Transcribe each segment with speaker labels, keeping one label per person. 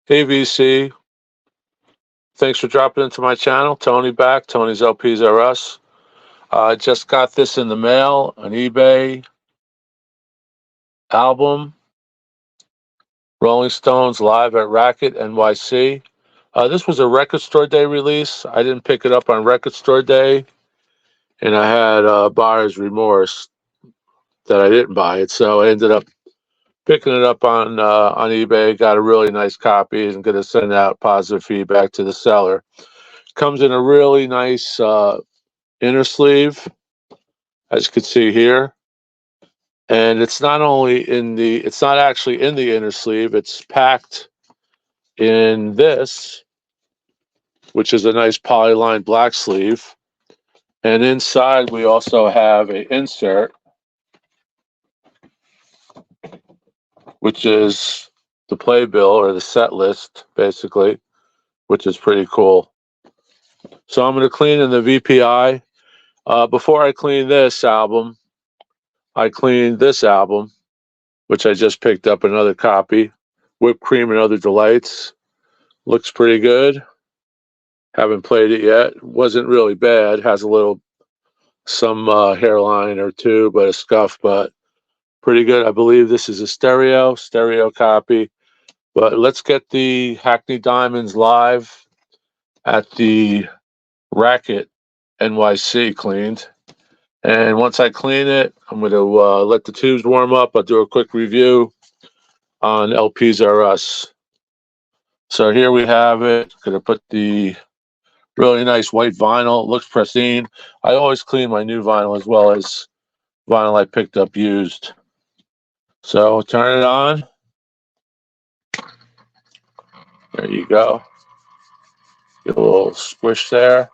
Speaker 1: Hey VC, thanks for dropping into my channel. Tony back, Tony's LPs are us. I just got this in the mail, an eBay album, Rolling Stones live at RACKET-NYC. This was a Record Store Day release. I didn't pick it up on Record Store Day, and I had buyer's remorse that I didn't buy it, so I ended up picking it up on eBay. Got a really nice copy and going to send out positive feedback to the seller. Comes in a really nice inner sleeve, as you can see here, and it's not actually in the inner sleeve, it's packed in this, which is a nice polyline black sleeve, and inside we also have an insert, which is the playbill or the set list basically, which is pretty cool. So I'm going to clean in the VPI. Before I clean this album, I cleaned this album, which I just picked up another copy, Whipped Cream and Other Delights. Looks pretty good. Haven't played it yet. Wasn't really bad. Has some hairline or two, but a scuff, but pretty good. I believe this is a stereo copy. But let's get the Hackney Diamonds live at the RACKET-NYC cleaned. And once I clean it, I'm going to let the tubes warm up. I'll do a quick review on LPs R Us. So here we have it. Going to put the really nice white vinyl. Looks pristine. I always clean my new vinyl as well as vinyl I picked up used. So turn it on. There you go. Get a little squish there.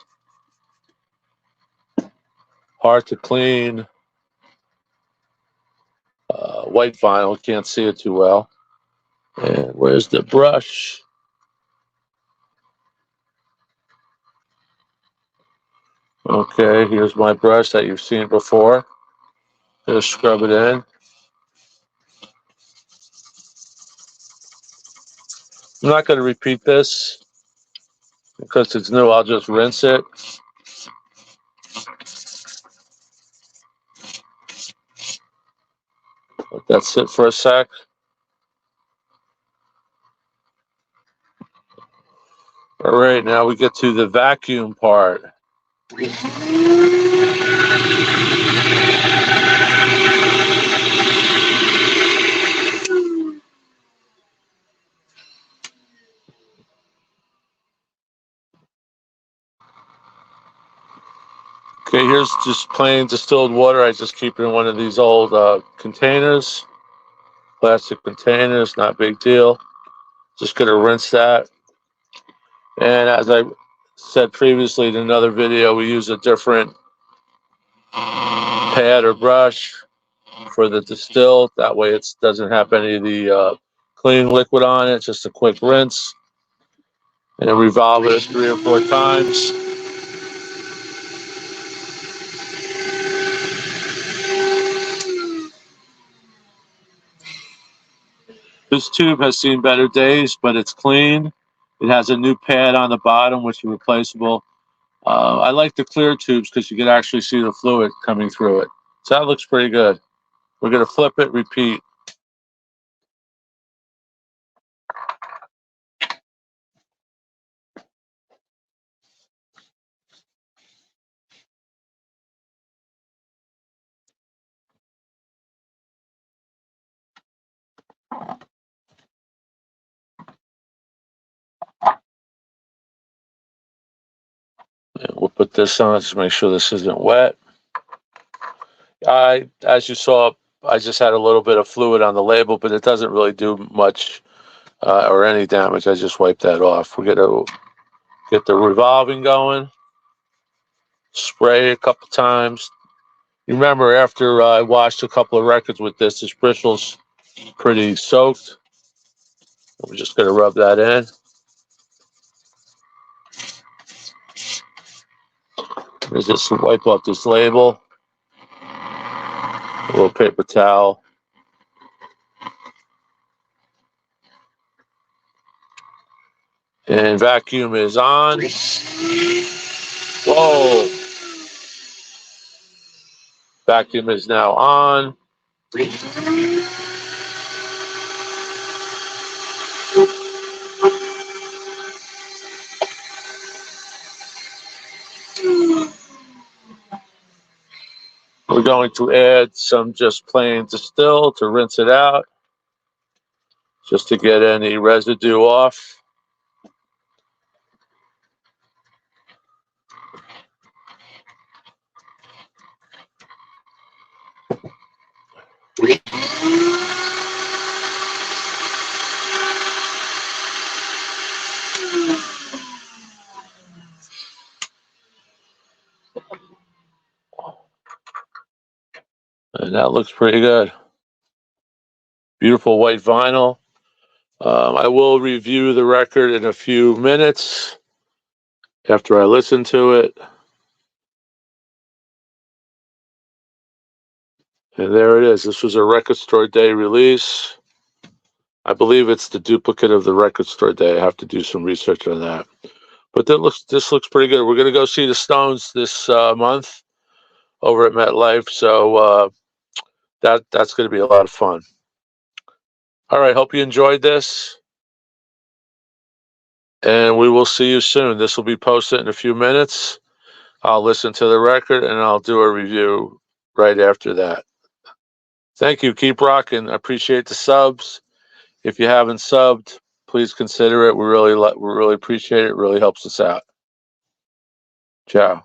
Speaker 1: Hard to clean. White vinyl, can't see it too well. And where's the brush? Okay, here's my brush that you've seen before. Just scrub it in. I'm not going to repeat this because it's new. I'll just rinse it. Let that sit for a sec. All right, now we get to the vacuum part. Okay, here's just plain distilled water. I just keep it in one of these old containers, plastic containers, not a big deal. Just gonna rinse that. And as I said previously in another video, we use a different pad or brush for the distilled. That way it doesn't have any of the clean liquid on it. Just a quick rinse. And revolve it 3 or 4 times. This tube has seen better days, but it's clean. It has a new pad on the bottom, which is replaceable. I like the clear tubes because you can actually see the fluid coming through it. So that looks pretty good. We're going to flip it, repeat. And we'll put this on to make sure this isn't wet. As you saw, I just had a little bit of fluid on the label, but it doesn't really do much or any damage. I just wiped that off. We're going to get the revolving going. Spray a couple times. You remember after I washed a couple of records with this, the bristle's pretty soaked. We're just going to rub that in. Let's just wipe off this label. A little paper towel. And vacuum is on. Whoa. Vacuum is now on. We're going to add some just plain distill to rinse it out, just to get any residue off. And that looks pretty good. Beautiful white vinyl. I will review the record in a few minutes after I listen to it. And there it is. This was a Record Store Day release. I believe it's the duplicate of the Record Store Day. I have to do some research on that. But this looks pretty good. We're going to go see the Stones this month over at MetLife. So that's going to be a lot of fun. All right. Hope you enjoyed this. And we will see you soon. This will be posted in a few minutes. I'll listen to the record and I'll do a review right after that. Thank you. Keep rocking. I appreciate the subs. If you haven't subbed, please consider it. We really appreciate it. It really helps us out. Ciao.